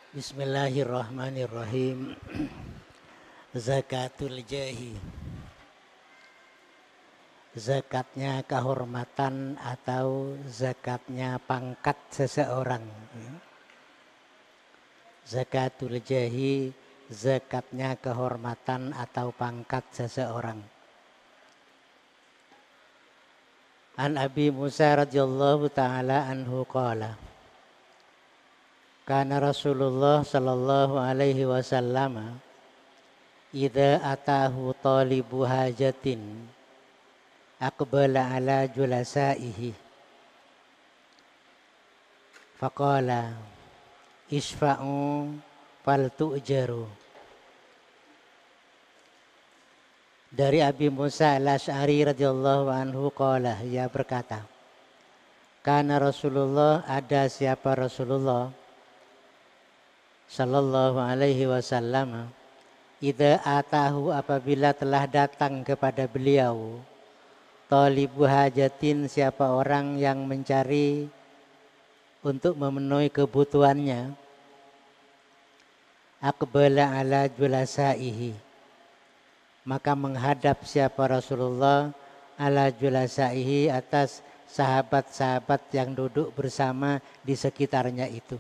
Bismillahirrahmanirrahim. Zakatul jahi. Zakatnya kehormatan atau zakatnya pangkat seseorang. Zakatul jahi, zakatnya kehormatan atau pangkat seseorang. An Abi Musa radhiyallahu ta'ala anhu qala. Kana Rasulullah sallallahu alaihi wasallam idza atahu talibu hajatin aqbala ala julasaihi faqala isfa'u fal tu'jaru. Dari Abi Musa al-Asy'ari radhiyallahu anhu qala, ia berkata, kana Rasulullah, ada siapa Rasulullah sallallahu alaihi wasallam, idza atahu, apabila telah datang kepada beliau, talibu hajatin, siapa orang yang mencari untuk memenuhi kebutuhannya, aqbala ala julasaihi, maka menghadap siapa Rasulullah ala julasaihi, atas sahabat-sahabat yang duduk bersama di sekitarnya itu.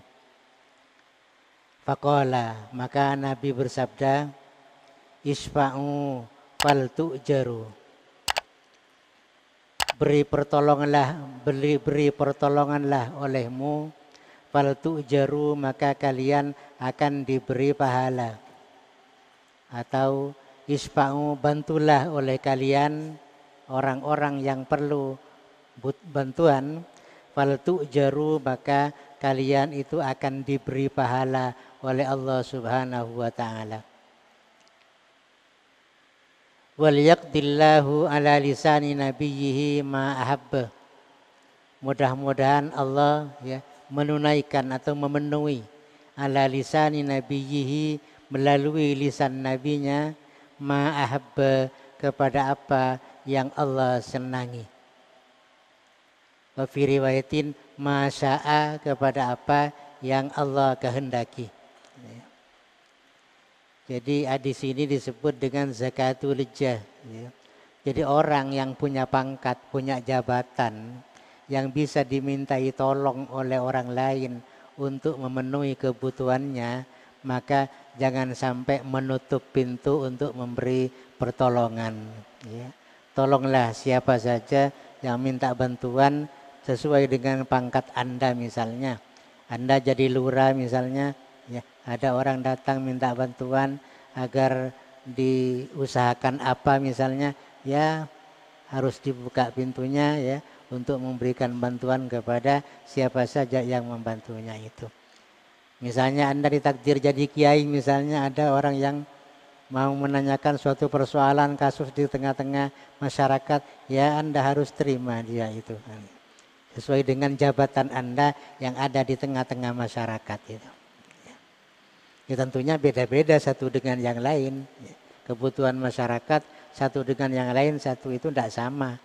Faqala, maka Nabi bersabda, isfa'u fal tu'jaru, beri pertolonganlah olehmu, fal tu'jaru, maka kalian akan diberi pahala. Atau isfa'u, bantulah oleh kalian orang-orang yang perlu bantuan, fal tu'jaru, maka kalian itu akan diberi pahala oleh Allah Subhanahu wa ta'ala. Wal yaqdillahu ala lisani nabiyhi ma ahabba. Mudah-mudahan Allah menunaikan atau memenuhi ala lisani nabiyhi, melalui lisan nabinya, ma ahabba, kepada apa yang Allah senangi. Wa fi riwayatin ma syaa, kepada apa yang Allah kehendaki. Jadi di sini disebut dengan zakatul jah. Jadi orang yang punya pangkat, punya jabatan, yang bisa dimintai tolong oleh orang lain untuk memenuhi kebutuhannya, maka jangan sampai menutup pintu untuk memberi pertolongan. Tolonglah siapa saja yang minta bantuan sesuai dengan pangkat Anda. Misalnya Anda jadi lurah misalnya, ada orang datang minta bantuan agar diusahakan apa misalnya, harus dibuka pintunya untuk memberikan bantuan kepada siapa saja yang membantunya itu. Misalnya Anda ditakdir jadi kiai, misalnya ada orang yang mau menanyakan suatu persoalan kasus di tengah-tengah masyarakat, Anda harus terima dia itu, sesuai dengan jabatan Anda yang ada di tengah-tengah masyarakat itu. Tentunya beda-beda satu dengan yang lain. Kebutuhan masyarakat satu dengan yang lain, satu itu tidak sama.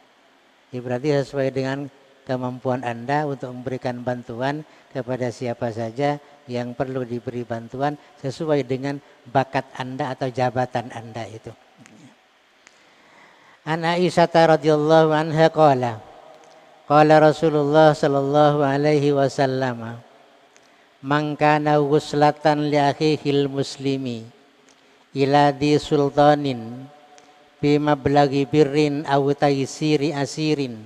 Berarti sesuai dengan kemampuan Anda untuk memberikan bantuan kepada siapa saja yang perlu diberi bantuan sesuai dengan bakat Anda atau jabatan Anda itu. An Aisyah radhiyallahu anha qala, qala Rasulullah sallallahu alaihi wasallam, man kana wuslatan li akhihil muslimi ila di sultanin bima blagi birrin aw taysiri asirin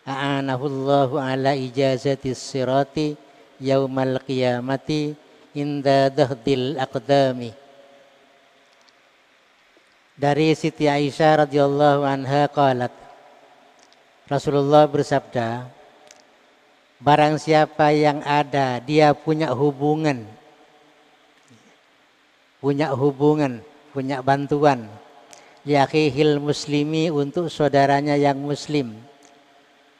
a'anahullahu ala ijazatis sirati yaumal qiyamati inda dahdil aqdami. Dari Siti Aisyah radhiyallahu anha qalat, Rasulullah bersabda, barang siapa yang ada dia punya hubungan, punya bantuan, li akhihil muslimi, untuk saudaranya yang muslim.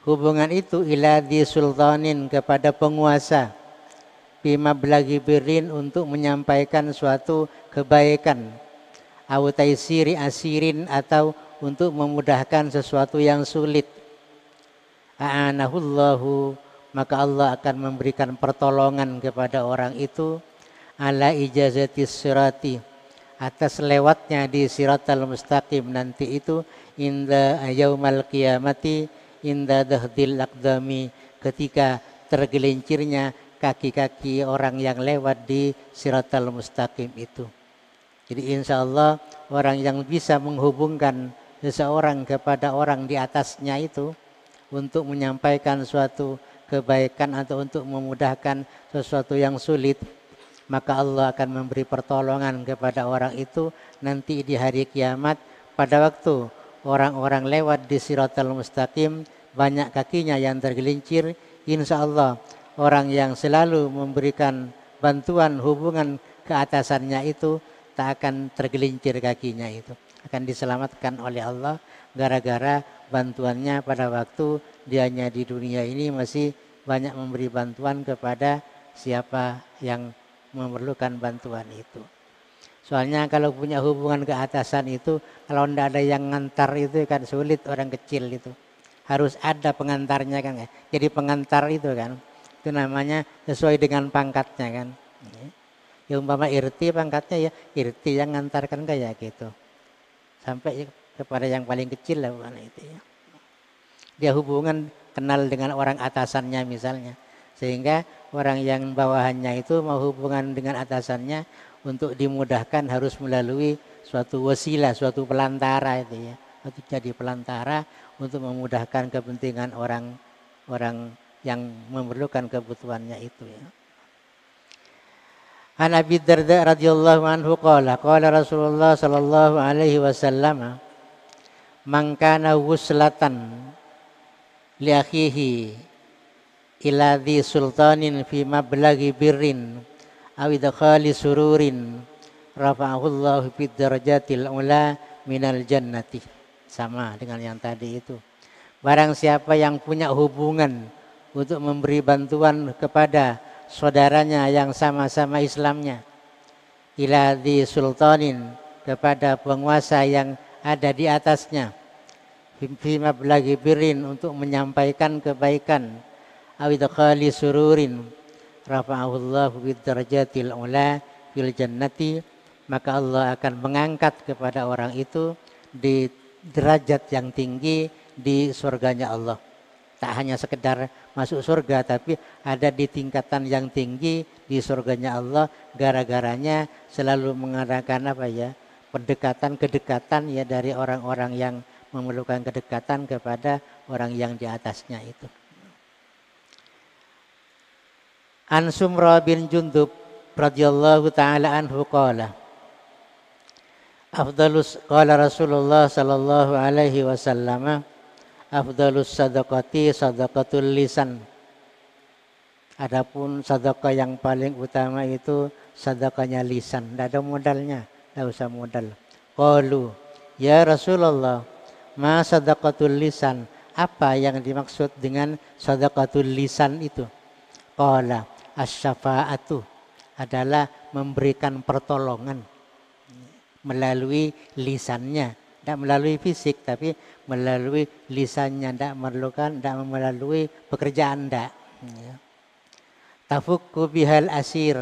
Hubungan itu ila di sultanin, kepada penguasa, bima blagi birin, untuk menyampaikan suatu kebaikan, aw taysiri asirin, atau untuk memudahkan sesuatu yang sulit. A'anahullahu, maka Allah akan memberikan pertolongan kepada orang itu, ala ijazatis sirati, atas lewatnya di siratal mustaqim nanti itu, inda yaumal qiyamati inda dahdil aqdami, ketika tergelincirnya kaki-kaki orang yang lewat di siratal mustaqim itu. Jadi insya Allah orang yang bisa menghubungkan seseorang kepada orang di atasnya itu untuk menyampaikan suatu kebaikan atau untuk memudahkan sesuatu yang sulit, maka Allah akan memberi pertolongan kepada orang itu nanti di hari kiamat. Pada waktu orang-orang lewat di siratal mustaqim, banyak kakinya yang tergelincir, insya Allah orang yang selalu memberikan bantuan hubungan ke atasannya itu tak akan tergelincir kakinya, itu akan diselamatkan oleh Allah gara-gara bantuannya pada waktu dianya di dunia ini masih banyak memberi bantuan kepada siapa yang memerlukan bantuan itu. Soalnya kalau punya hubungan ke atasan itu, kalau tidak ada yang ngantar itu kan sulit, orang kecil itu. Harus ada pengantarnya kan. Jadi pengantar itu kan, itu namanya sesuai dengan pangkatnya kan. Ya umpama irti pangkatnya ya irti yang ngantarkan kayak gitu. Sampai kepada yang paling kecil lah bukan itu ya. Dia hubungan kenal dengan orang atasannya misalnya. Sehingga orang yang bawahannya itu mau hubungan dengan atasannya untuk dimudahkan harus melalui suatu wasilah, suatu pelantara itu ya. Untuk jadi pelantara untuk memudahkan kepentingan orang yang memerlukan kebutuhannya itu ya. An Abi Darda radhiyallahu anhu qala Rasulullah sallallahu alaihi wasallam, man kana wuslatan li akhihi ila dhi sultanin fi mablaghi birrin aw idkhali sururin rafa'ahu Allahu fid darajatil ula minal jannati. Sama dengan yang tadi itu. Barang siapa yang punya hubungan untuk memberi bantuan kepada saudaranya yang sama-sama Islamnya, ila di sultanin, kepada penguasa yang ada di atasnya, fi mablaghi birrin, untuk menyampaikan kebaikan, awidkhali sururin rafa'ahu Allahu bid darajatil ula fil jannati, maka Allah akan mengangkat kepada orang itu di derajat yang tinggi di surganya Allah. Tak hanya sekedar masuk surga, tapi ada di tingkatan yang tinggi di surganya Allah, gara-garanya selalu mengadakan kedekatan ya dari orang-orang yang memerlukan kedekatan kepada orang yang di atasnya itu. An Sumra bin Jundub radhiyallahu taala anhu qala qala Rasulullah sallallahu alaihi wasallam, afdalus sadaqati sadaqatul lisan. Adapun sedekah yang paling utama itu sedekahnya lisan. Tidak ada modalnya, tidak usah modal. Qalu, ya Rasulullah, ma sadaqatul lisan? Apa yang dimaksud dengan sedekatul lisan itu? Qala, asy-syafa'atu, adalah memberikan pertolongan melalui lisannya. Tidak melalui fisik, tapi melalui lisannya, tidak melalui pekerjaan, tidak. Tafukku bihal asir,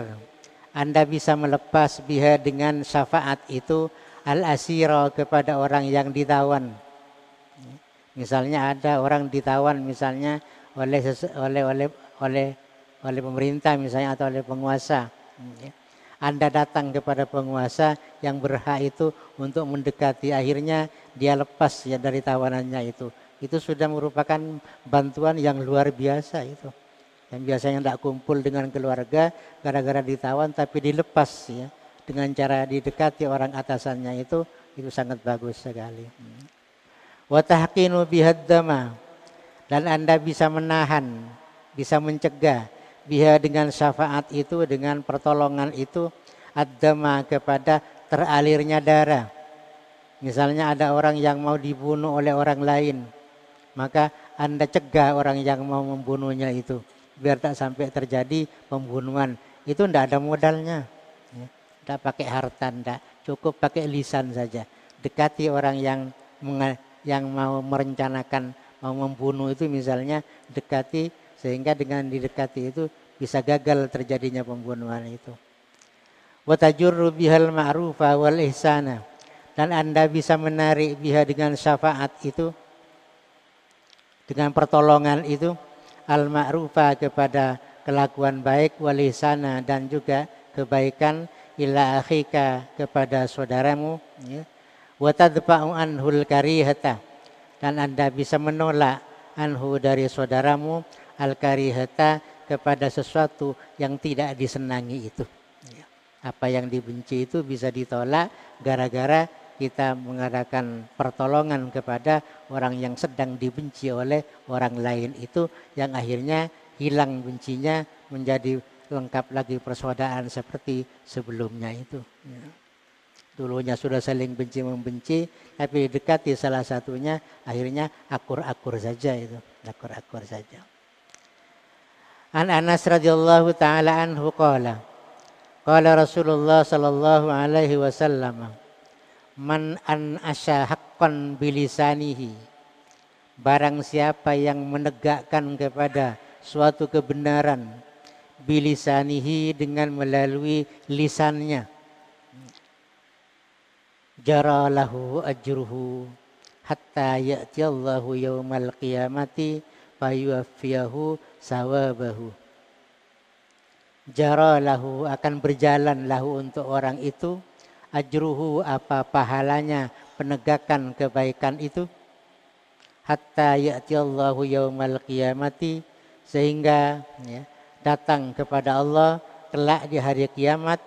Anda bisa melepas biha dengan syafaat itu al asira, kepada orang yang ditawan. Misalnya ada orang ditawan misalnya oleh pemerintah misalnya atau oleh penguasa. Anda datang kepada penguasa yang berhak itu untuk mendekati, akhirnya dia lepas ya dari tawanannya itu. Itu sudah merupakan bantuan yang luar biasa itu. Yang biasanya tidak kumpul dengan keluarga gara-gara ditawan, tapi dilepas ya dengan cara didekati orang atasannya itu sangat bagus sekali. Wa tahqinu bihaddama, dan Anda bisa menahan, bisa mencegah biha dengan syafaat itu, dengan pertolongan itu, ad-dama, kepada teralirnya darah. Misalnya ada orang yang mau dibunuh oleh orang lain, maka Anda cegah orang yang mau membunuhnya itu biar tak sampai terjadi pembunuhan. Itu tidak ada modalnya, tidak pakai harta, tidak, cukup pakai lisan saja. Dekati orang yang mau merencanakan mau membunuh itu misalnya, dekati, sehingga dengan didekati itu bisa gagal terjadinya pembunuhan itu. wa tajurru bihal ma'rufa wal ihsana, dan Anda bisa menarik biha dengan syafaat itu, dengan pertolongan itu, al ma'rufa kepada kelakuan baik, wal ihsana dan juga kebaikan, ila akhika kepada saudaramu, ya. Wa tadfa'u anhul karihata, dan Anda bisa menolak anhu dari saudaramu al karihata kepada sesuatu yang tidak disenangi itu. Apa yang dibenci itu bisa ditolak gara-gara kita mengadakan pertolongan kepada orang yang sedang dibenci oleh orang lain itu, yang akhirnya hilang bencinya, menjadi lengkap lagi persaudaraan seperti sebelumnya itu. Dulunya sudah saling benci-membenci, tapi dekati salah satunya, akhirnya akur-akur saja itu, akur-akur saja. An Anas radhiyallahu taala anhu qala Rasulullah sallallahu alaihi wasallam, man an asya haqqan bilisanihi, barang siapa yang menegakkan kepada suatu kebenaran, bilisanihi dengan melalui lisannya, jara lahu ajruhu hatta ya'ti Allahu yaumal qiyamati fayuwaffiyahu sawabahu. Jara lahu, akan berjalan lahu untuk orang itu, ajruhu apa pahalanya penegakan kebaikan itu, hatta ya'ti Allahu yaumal qiyamati, sehingga ya, datang kepada Allah kelak di hari kiamat,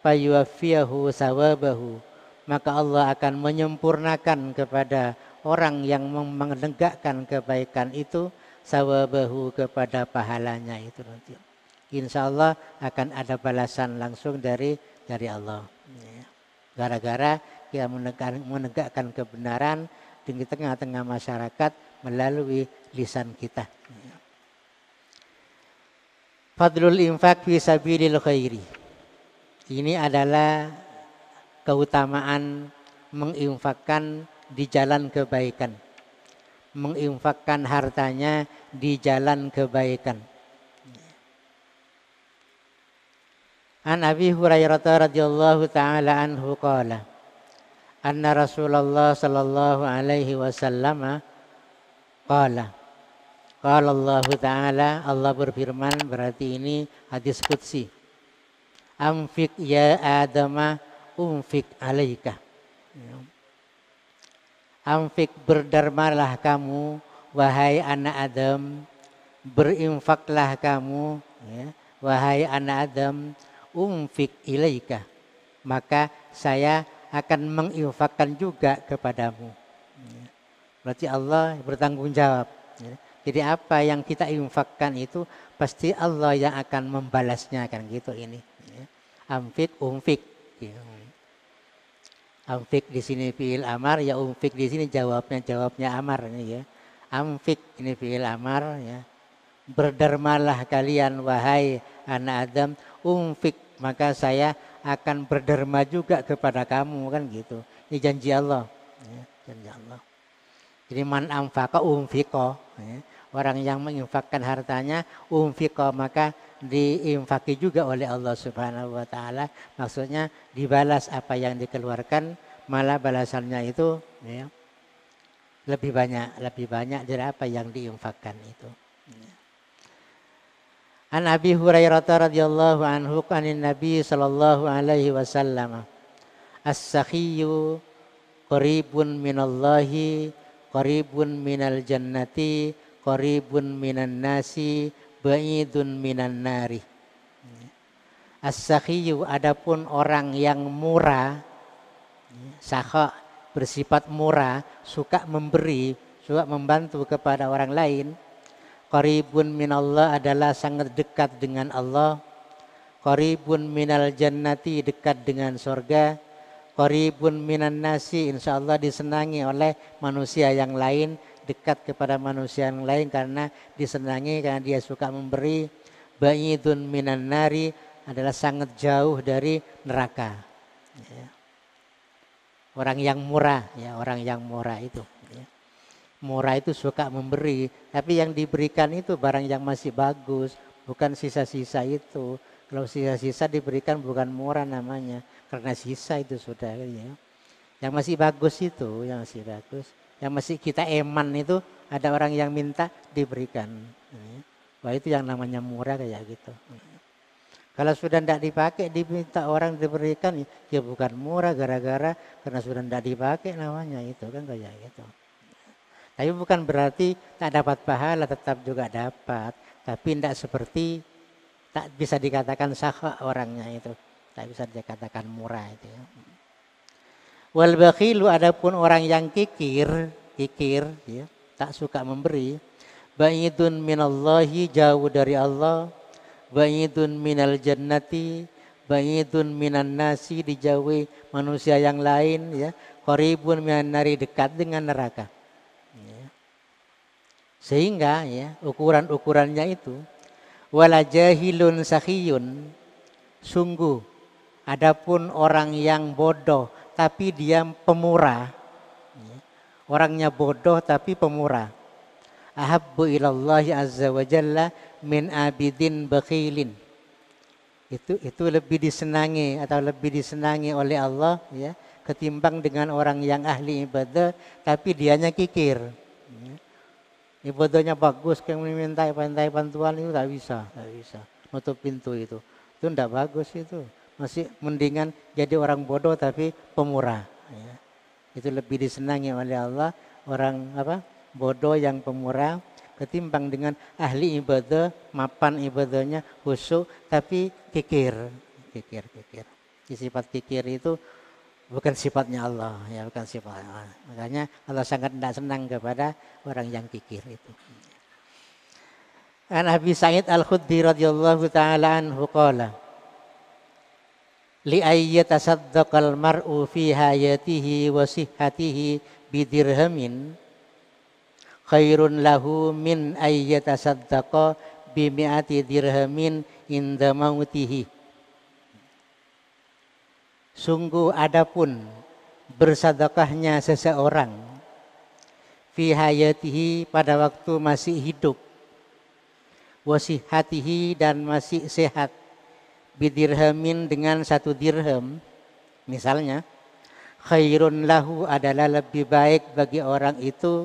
fayuwaffiyahu sawabahu, maka Allah akan menyempurnakan kepada orang yang menegakkan kebaikan itu, sawabahu kepada pahalanya itu nanti. Insya Allah akan ada balasan langsung dari Allah. Gara-gara kita menegakkan kebenaran di tengah-tengah masyarakat melalui lisan kita. Fadlul infak fi sabilil khairi. Ini adalah keutamaan menginfakkan di jalan kebaikan. Menginfakkan hartanya di jalan kebaikan. An Abi Hurairah radhiyallahu taala anhu qala anna Rasulullah sallallahu alaihi wasallam qala Allah taala, Allah berfirman, berarti ini hadis qudsi, amfik ya adama umfik alaika, amfik berdermalah kamu wahai anak Adam, berinfaklah kamu ya, wahai anak Adam, umfik ilaika, maka saya akan menginfakkan juga kepadamu. Berarti Allah bertanggung jawab. Jadi apa yang kita infakkan itu pasti Allah yang akan membalasnya, kan gitu ini. Amfik, umfik. Amfik di sini fi'il amar, ya umfik di sini jawabnya amar ini ya. Amfik ini fi'il amar ya. Berdermalah kalian wahai anak Adam, umfik, maka saya akan berderma juga kepada kamu, kan gitu. Ini janji Allah. Ya, janji Allah. Jadi man amfaka umfiko. Ya. Orang yang menginfakkan hartanya umfiko, maka diinfaki juga oleh Allah Subhanahu wa taala. Maksudnya dibalas apa yang dikeluarkan, malah balasannya itu ya, lebih banyak dari apa yang diinfakkan itu. Ya. An Abi Hurairah radhiyallahu anhu anin Nabi sallallahu alaihi wasallam, as-sakhiyyu qaribun minallahi qaribun minal jannati qaribun minan nasi ba'idun minan nari. As-sakhiyyu, adapun orang yang murah, sakha bersifat murah, suka memberi, suka membantu kepada orang lain. Qaribun minallah adalah sangat dekat dengan Allah. Qaribun minal jannati, dekat dengan surga. Qaribun minan nasi, insyaallah disenangi oleh manusia yang lain, dekat kepada manusia yang lain karena disenangi, karena dia suka memberi. Ba'idun minan nari, adalah sangat jauh dari neraka. Ya. Orang yang murah, ya, orang yang murah itu. Murah itu suka memberi, tapi yang diberikan itu barang yang masih bagus, bukan sisa-sisa itu. Kalau sisa-sisa diberikan bukan murah namanya, karena sisa itu sudah ya. Yang masih bagus itu, yang masih bagus, yang masih kita eman itu ada orang yang minta diberikan. Wah itu yang namanya murah kayak gitu. Kalau sudah tidak dipakai diminta orang diberikan ya bukan murah gara-gara karena sudah tidak dipakai namanya itu kan kayak gitu. Tapi bukan berarti tak dapat pahala, tetap juga dapat. Tapi tidak seperti tak bisa dikatakan sakha orangnya itu, tak bisa dikatakan murah itu. Ya. Wal bakhilu adapun orang yang kikir ya, tak suka memberi, ba'idun minallahi jauh dari Allah, ba'idun minal jannati, ba'idun minan nasi dijauhi manusia yang lain ya, qaribun minan nari dekat dengan neraka. Ya. Sehingga ya ukuran-ukurannya itu wala jahilun sakhiyun, sungguh adapun orang yang bodoh tapi dia pemurah, orangnya bodoh tapi pemurah, ahabbu ilallahi azza wa jalla min abidin bakhilin, itu lebih disenangi atau lebih disenangi oleh Allah ya ketimbang dengan orang yang ahli ibadah tapi dianya kikir. Ibadahnya bagus, yang meminta bantuan itu tak bisa, nutup pintu itu tidak bagus itu. Masih mendingan jadi orang bodoh tapi pemurah. Ya. Itu lebih disenangi oleh Allah orang bodoh yang pemurah ketimbang dengan ahli ibadah, mapan ibadahnya khusyuk tapi kikir. Sifat kikir itu bukan sifatnya Allah, ya bukan sifat Allah. Makanya Allah sangat tidak senang kepada orang yang kikir itu. An Abi Sa'id Al-Khudri radhiyallahu taala anhu qala li ayyatasaddaqal mar'u fi hayatihi wa sihhatihi bidirhamin khairun lahu min ayyatasaddaqa bi mi'ati dirhamin inda mautihi. Sungguh adapun bersedekahnya seseorang fi hayatihi pada waktu masih hidup, wasihatihi dan masih sehat, bidirhamin dengan 1 dirham misalnya, khairun lahu adalah lebih baik bagi orang itu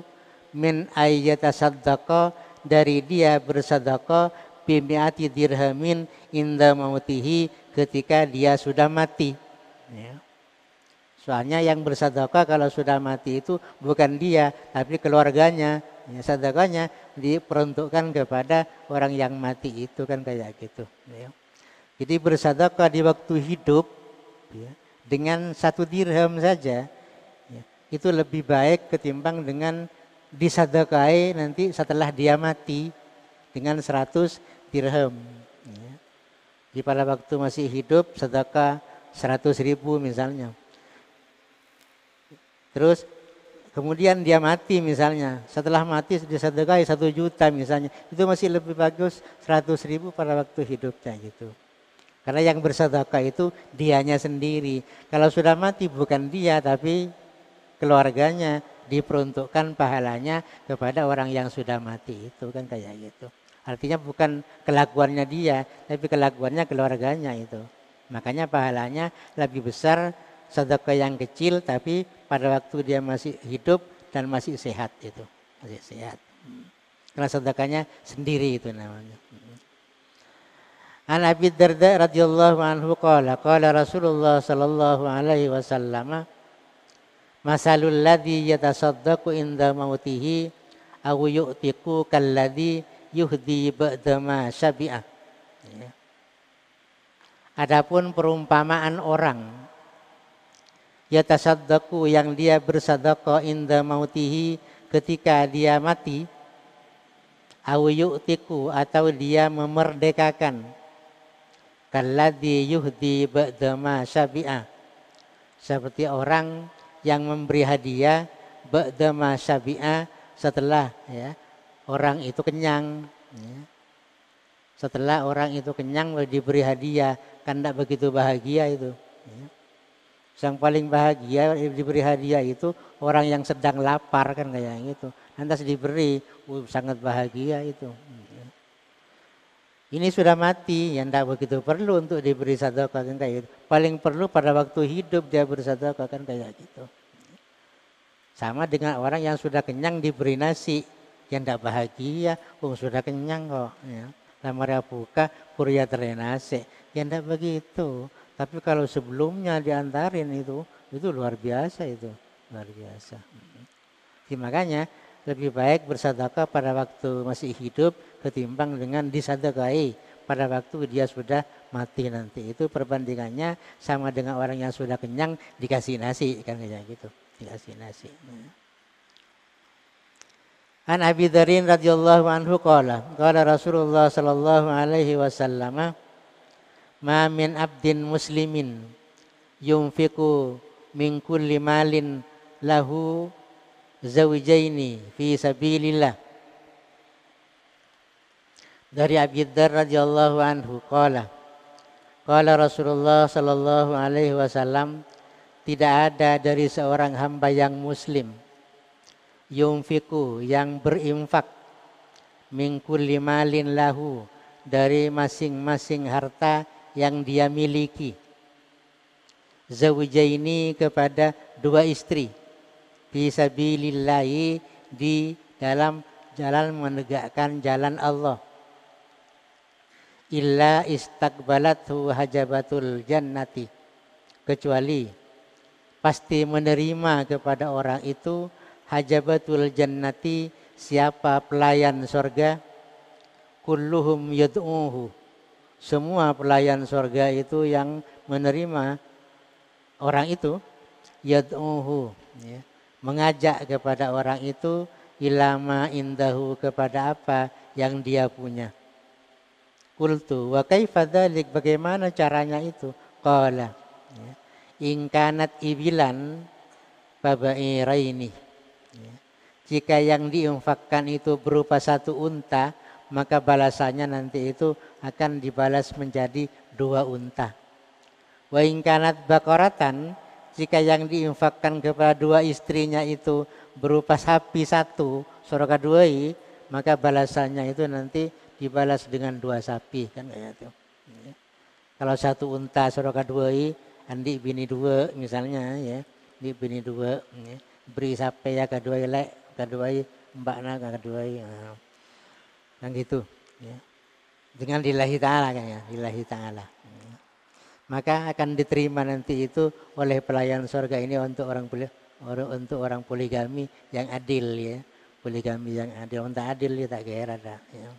min ayyatasaddaqa dari dia bersedekah bimi'ati dirhamin inda mautihi ketika dia sudah mati. Ya. Soalnya yang bersedekah kalau sudah mati itu bukan dia tapi keluarganya. Ya, sedekahnya diperuntukkan kepada orang yang mati itu kan kayak gitu. Ya. Jadi bersedekah di waktu hidup ya, dengan 1 dirham saja ya, itu lebih baik ketimbang dengan disedekahi nanti setelah dia mati dengan 100 dirham. Ya. Jadi pada waktu masih hidup sedekah 100.000 misalnya. Terus kemudian dia mati misalnya. Setelah mati disedekahi 1 juta misalnya. Itu masih lebih bagus 100.000 pada waktu hidupnya gitu. Karena yang bersedekah itu dianya sendiri. Kalau sudah mati bukan dia tapi keluarganya, diperuntukkan pahalanya kepada orang yang sudah mati itu kan kayak gitu. Artinya bukan kelakuannya dia tapi kelakuannya keluarganya itu. Makanya pahalanya lebih besar sedekah yang kecil tapi pada waktu dia masih hidup dan masih sehat itu. Masih sehat. Karena sedekahnya sendiri itu namanya. An Abi Darda radhiyallahu anhu qala Rasulullah sallallahu alaihi wasallam masalul ladzi yatasaddaqu inda mautihi aw yu'tiqu kalladzi yuhdi ba'da ma syabi'a. Ya. Adapun perumpamaan orang yatasaddaqu yang dia bersedekah inda mautihi ketika dia mati, aw yu'tiqu atau dia memerdekakan, kalladzi yuhdi ba'da ma syabi'a, seperti orang yang memberi hadiah ba'da ma syabi'a setelah ya orang itu kenyang ya. Setelah orang itu kenyang diberi hadiah kan tidak begitu bahagia itu ya. Yang paling bahagia diberi hadiah itu orang yang sedang lapar kan kayak gitu. Lantas diberi sangat bahagia itu. Ini sudah mati, yang tidak begitu perlu untuk diberi sedekah kan kayak gitu. Paling perlu pada waktu hidup dia bersedekah kan kayak gitu. Sama dengan orang yang sudah kenyang diberi nasi, yang tidak bahagia, sudah kenyang kok. Ya. Lamar buka, purya nasi, yang tidak begitu. Tapi kalau sebelumnya diantarin itu luar biasa itu, luar biasa. Jadi makanya lebih baik bersedekah pada waktu masih hidup ketimbang dengan disedekahi pada waktu dia sudah mati nanti. Itu perbandingannya sama dengan orang yang sudah kenyang dikasih nasi kan kayak gitu, dikasih nasi. An Abi Dzar radhiyallahu anhu qala Rasulullah sallallahu alaihi wasallam ma min abdin muslimin yunfiqu min kulli malin lahu zawjaini fi sabilillah. Dari Abi Dzar radhiyallahu anhu qala Rasulullah sallallahu alaihi wasallam, tidak ada dari seorang hamba yang muslim yunfiku, yang berinfak, min kulli malin lahu, dari masing-masing harta yang dia miliki, zawjaini, kepada dua istri, fisabilillahi, di dalam jalan menegakkan jalan Allah, illa istaqbalathu hajabatul jannati, kecuali pasti menerima kepada orang itu hajabatul jannati, siapa pelayan surga, kulluhum yad'uhu, semua pelayan surga itu yang menerima orang itu, yad'uhu, ya, mengajak kepada orang itu, ilama indahu, kepada apa yang dia punya. Qultu wa kaifa dzalik, bagaimana caranya itu? Qala, ya, in kanat ibilan fabairaini, ya, jika yang diinfakkan itu berupa satu unta, maka balasannya nanti itu akan dibalas menjadi 2 unta. Wa in kanat baqaratan, jika yang diinfakkan kepada 2 istrinya itu berupa sapi 1, surga 2, maka balasannya itu nanti dibalas dengan 2 sapi kan kayak itu. Ya. Kalau 1 unta surga 2, andi bini 2 misalnya, ya, di bini 2, ya, beri sapi ya kedua lek, kedua mbakna kedua, nah, kan gitu, ya. Dengan lillahi ta'ala kan, ya, lillahi ta'ala. Ya. Maka akan diterima nanti itu oleh pelayan surga ini untuk orang poligami yang adil, ya. Poligami yang adil, untuk adil ya tak kira dah, ya.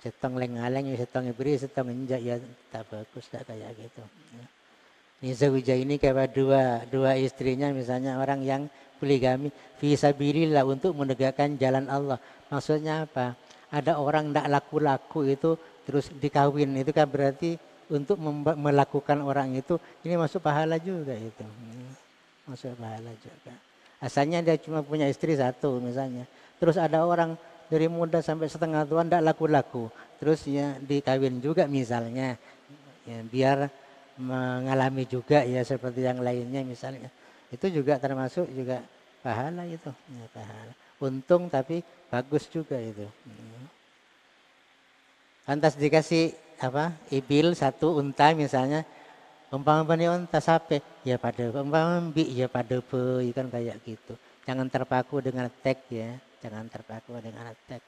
Setong lengaleng, setong beri, setong injak, ya tak bagus, tak kayak gitu. Ya. Ini zawja ini kepada dua istrinya, misalnya orang yang poligami, fisabilillah, untuk menegakkan jalan Allah. Maksudnya apa? Ada orang tidak laku-laku itu terus dikawin, itu kan berarti untuk melakukan orang itu, ini masuk pahala juga itu. Masuk pahala juga. Asalnya dia cuma punya istri 1 misalnya. Terus ada orang dari muda sampai setengah tua tidak laku-laku. Terus ya dikawin juga misalnya. Ya, biar mengalami juga ya seperti yang lainnya misalnya. Itu juga termasuk juga pahala itu. Ya, pahala. Untung tapi bagus juga itu. Lantas dikasih apa? Ibil 1 unta misalnya. Umpama unta sapi, ya pada umpama bi, ya pada pe, kan kayak gitu. Jangan terpaku dengan teks, ya. Jangan terpaku dengan teks.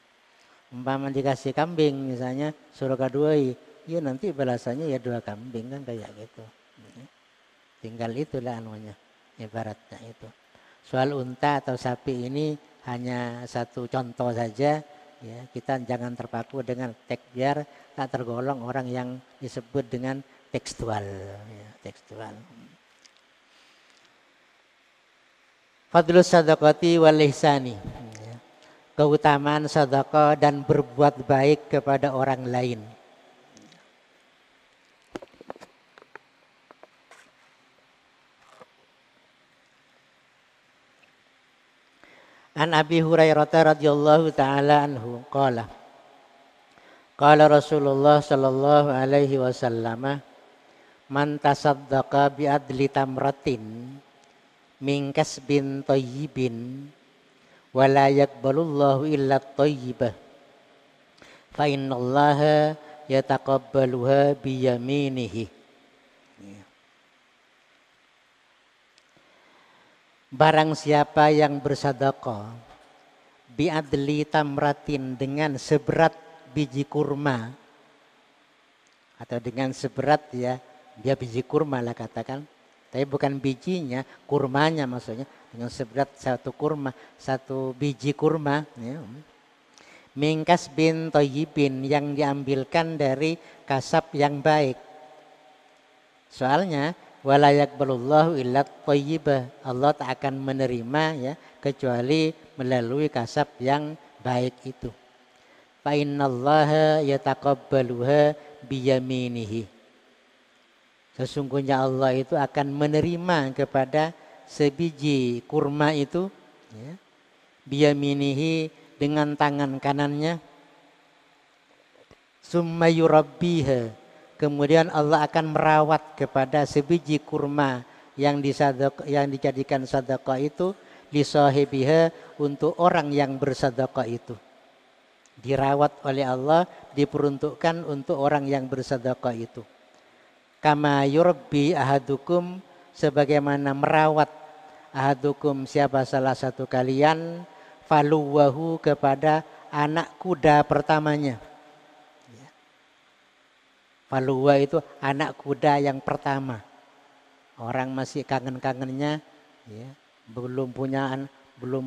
Umpama dikasih kambing misalnya surga 2, ya nanti balasannya ya 2 kambing kan kayak gitu. Tinggal itulah anunya, ibaratnya itu. Soal unta atau sapi ini hanya satu contoh saja, ya. Kita jangan terpaku dengan teks biar tak tergolong orang yang disebut dengan tekstual, ya, tekstual. Fadlus sadaqati wal ihsani, ya. Keutamaan sedekah dan berbuat baik kepada orang lain. An Abi Hurairah radhiyallahu taala anhu qala Rasulullah sallallahu alaihi wasallam, man tasaddaqa bi adli tamratin min kasbin thayyibin wa la yaqbalullahu illa thayyibah fa innallaha yataqabbaluha biyaminihi. Barang siapa yang bersedekah biadli tamratin dengan seberat biji kurma, atau dengan seberat ya, dia biji kurma lah katakan, tapi bukan bijinya, kurmanya maksudnya, dengan seberat satu kurma, satu biji kurma ya. Mingkas bin toyibin, yang diambilkan dari kasab yang baik. Soalnya wala yaqbalullahu illa thayyibah, Allah tak akan menerima ya kecuali melalui kasab yang baik itu. Fa innallaha yataqabbaluha biyaminihi. Sesungguhnya Allah itu akan menerima kepada sebiji kurma itu ya, biyaminihi, dengan tangan kanannya. Summa yurabbiha, kemudian Allah akan merawat kepada sebiji kurma yang dijadikan sedekah itu, lisahibiha, untuk orang yang bersedekah itu. Dirawat oleh Allah, diperuntukkan untuk orang yang bersedekah itu. Kama yurabbi ahadukum, sebagaimana merawat ahadukum, siapa salah satu kalian, faluwahu, kepada anak kuda pertamanya. Faluwa itu anak kuda yang pertama. Orang masih kangen-kangennya ya, belum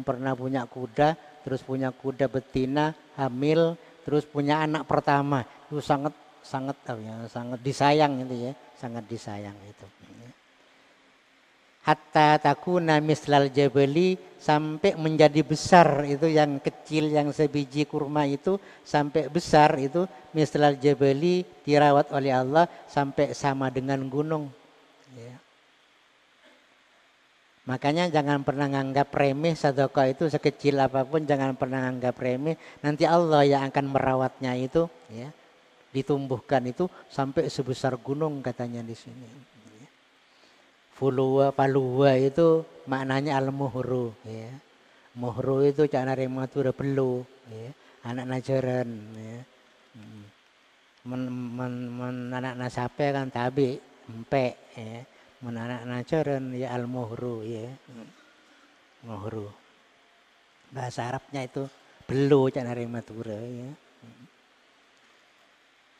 pernah punya kuda, terus punya kuda betina, hamil, terus punya anak pertama. Itu sangat disayang itu ya, sangat disayang itu. Hatta takuna mislal jabali, sampai menjadi besar itu, yang kecil yang sebiji kurma itu sampai besar itu, mislal jabali, dirawat oleh Allah sampai sama dengan gunung ya. Makanya jangan pernah nganggap remeh sedekah itu, sekecil apapun jangan pernah nganggap remeh. Nanti Allah yang akan merawatnya itu ya, ditumbuhkan itu sampai sebesar gunung katanya di sini. Faluwa itu maknanya al-muhru ya. Muhru itu cak narema tu udah perlu ya. Anak najaran ya. Anak nasape kan tabi empe ya. Anak najaran ya al-muhru ya. Muhru. Bahasa Arabnya itu belu cak narema tu ya.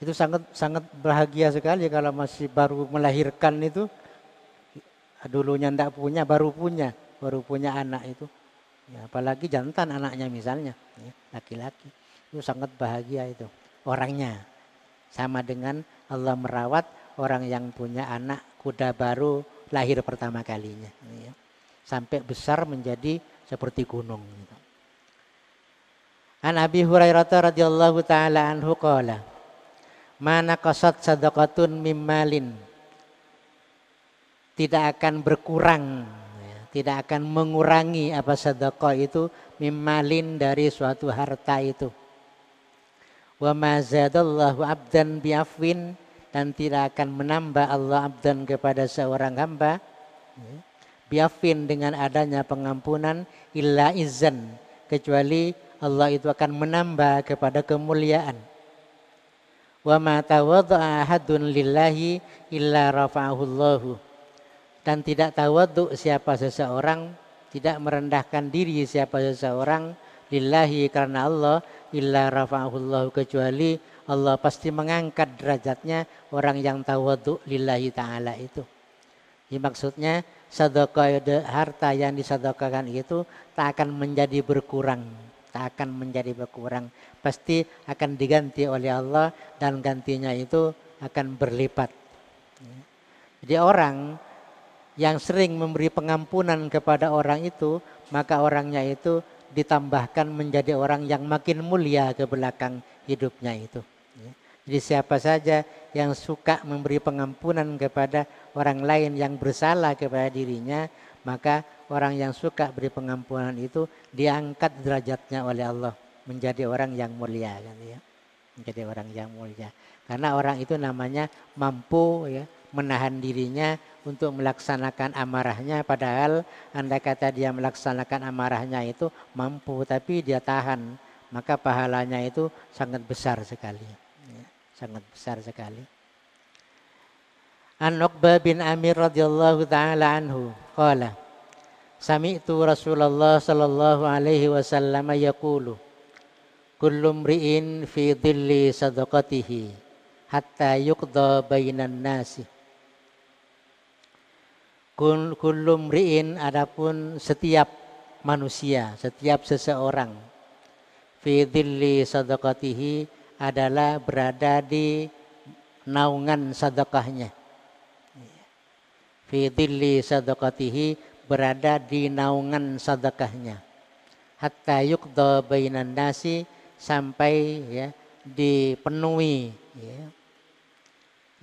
Itu sangat bahagia sekali kalau masih baru melahirkan itu. Dulunya ndak punya, baru punya anak itu ya, apalagi jantan anaknya misalnya ya, laki-laki, itu sangat bahagia itu orangnya. Sama dengan Allah merawat orang yang punya anak kuda baru lahir pertama kalinya ya, sampai besar menjadi seperti gunung gitu. An Abi Hurairah radhiyallahu taala anhu qala, mana qasat sadaqatun mimmalin, tidak akan berkurang, tidak akan mengurangi apa sedekah itu, mimmalin, dari suatu harta itu. Wa ma zadallahu abdan bi'afwin, dan tidak akan menambah Allah abdan, kepada seorang hamba, bi'afwin, dengan adanya pengampunan, illa izzan, kecuali Allah itu akan menambah kepada kemuliaan. Wa ma tawadda'a ahadun lillahi illa rafa'ahu Allahu, dan tidak tawadhu siapa seseorang, tidak merendahkan diri siapa seseorang, lillahi, karena Allah, illa rafa'ahullahu, kecuali Allah pasti mengangkat derajatnya orang yang tawadhu lillahi ta'ala itu. Jadi maksudnya sedekah, harta yang disedekahkan itu tak akan menjadi berkurang, pasti akan diganti oleh Allah, dan gantinya itu akan berlipat. Jadi orang yang sering memberi pengampunan kepada orang itu, maka orangnya itu ditambahkan menjadi orang yang makin mulia ke belakang hidupnya itu. Jadi siapa saja yang suka memberi pengampunan kepada orang lain yang bersalah kepada dirinya, maka orang yang suka beri pengampunan itu diangkat derajatnya oleh Allah menjadi orang yang mulia kan ya. Menjadi orang yang mulia. Karena orang itu namanya mampu ya, menahan dirinya untuk melaksanakan amarahnya, padahal andai kata dia melaksanakan amarahnya itu mampu tapi dia tahan, maka pahalanya itu sangat besar sekali. sangat besar sekali. An Uqbah bin Amir radhiyallahu taala anhu qala sami'tu Rasulullah sallallahu alaihi wasallam yaqulu kullu mri'in fi dhilli sadaqatihi hatta yuqda bainan nasi. Kullu mri'in adapun setiap manusia, setiap seseorang fi dhilli sadaqatihi adalah berada di naungan sedekahnya. Fi dhilli sadaqatihi berada di naungan sedekahnya. Hatta yuqda bainan nasi sampai ya dipenuhi ya.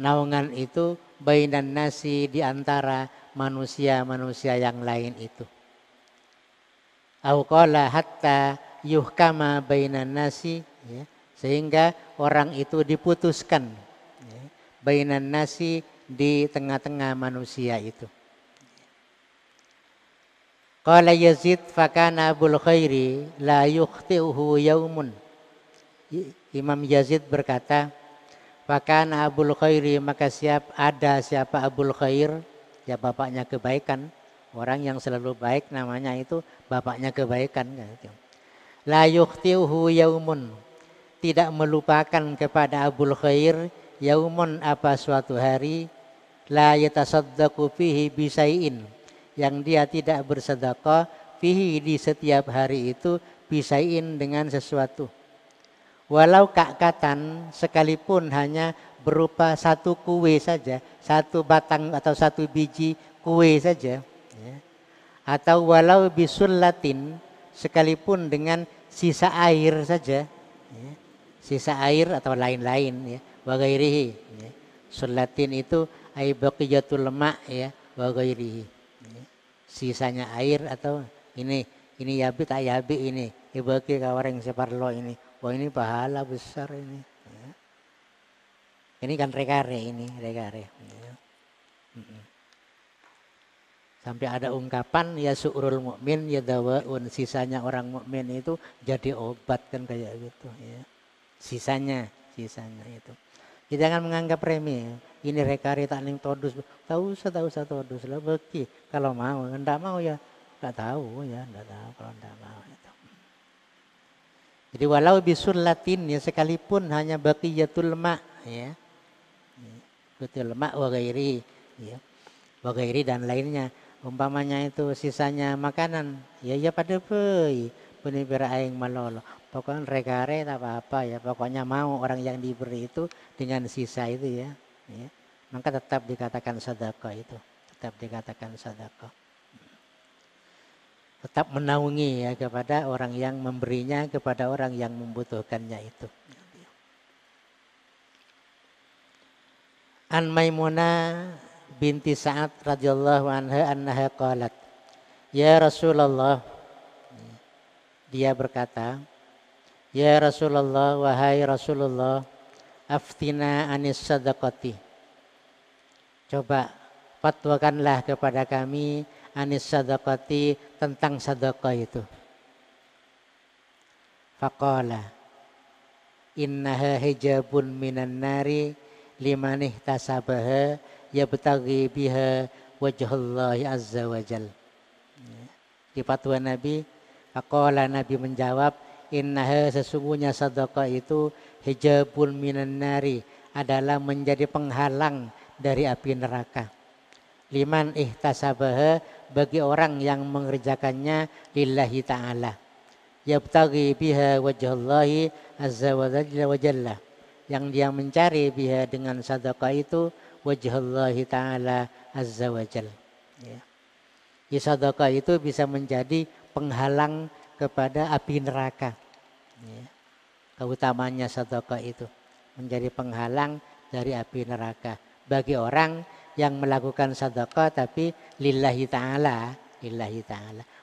Naungan itu bainan nasi di antara manusia-manusia yang lain itu. Au qala hatta yuhkama bainan nasi ya, sehingga orang itu diputuskan ya, bainan nasi di tengah-tengah manusia itu. Qala Yazid fakana Abul Khairi la yukhti'uhu yaumun. Imam Yazid berkata, fakana Abul Khairi maka siapa Abul Khair, ya bapaknya kebaikan. Orang yang selalu baik namanya itu bapaknya kebaikan. La yukhti'uhu yaumun. Tidak melupakan kepada Abul Khair yaumun apa suatu hari la yatasaddaqu fihi bisai'in yang dia tidak bersedekah fihi di setiap hari itu bisai'in dengan sesuatu. Walau kakatan sekalipun hanya berupa satu kue saja, satu batang atau satu biji kue saja. Ya. Atau walau bisullatin sekalipun dengan sisa air saja. Ya. Sisa air atau lain-lain ya. Wa ghairihi. Ya. Sullatin itu ai baqiyatul ma' ya wa ghairihi. Ya. Sisanya air atau ini yabi tak yabi ini. Ibaki kawareng separlo ini. Wah ini pahala besar ini. Ya. Ini kan rekare ini, rekare. Ya. Sampai ada ungkapan ya su'rul mukmin ya dawaun, sisanya orang mukmin itu jadi obat kan kayak gitu ya. Sisanya itu. Kita jangan menganggap remeh. Ini rekare tak ning todus. Tahu usah todus lah beki. Kalau mau, enggak mau ya enggak tahu ya, enggak tahu kalau enggak mau itu. Jadi walau bisullatin ya sekalipun hanya baqiyatul ma ya. Baqiyatul ma wa ghairi ya. Wa ghairi dan lainnya. Umpamanya itu sisanya makanan, ya pada peuy bener aing malolo. Pokoknya rekare tak apa-apa ya, pokoknya mau orang yang diberi itu dengan sisa itu ya. Ya. Maka tetap dikatakan sedekah itu, tetap dikatakan sedekah. Tetap menaungi ya kepada orang yang memberinya, kepada orang yang membutuhkannya itu. An Maimunah binti Sa'ad radhiyallahu anha qalat, ya Rasulullah, dia berkata, ya Rasulullah, wahai Rasulullah, aftina anis sadaqati. Coba fatwakanlah kepada kami anis sadaqati tentang sedekah itu. Faqala innaha hijabun minan nari liman ihtasabaha yabtaghi biha wajhallahi azza wajal. Di fatwa Nabi, faqala Nabi menjawab, innaha sesungguhnya sedekah itu hijabun minan nari adalah menjadi penghalang dari api neraka. Liman ihtasabaha bagi orang yang mengerjakannya lillahi ta'ala. Yabtaghi biha wajhallahi azza wa jalla. Yang dia mencari biha dengan sedekah itu wajhallahi ta'ala azza wa jalla. Ya. Sedekah itu bisa menjadi penghalang kepada api neraka. Ya. Keutamanya sedekah itu menjadi penghalang dari api neraka bagi orang yang melakukan sedekah tapi lillahi ta'ala,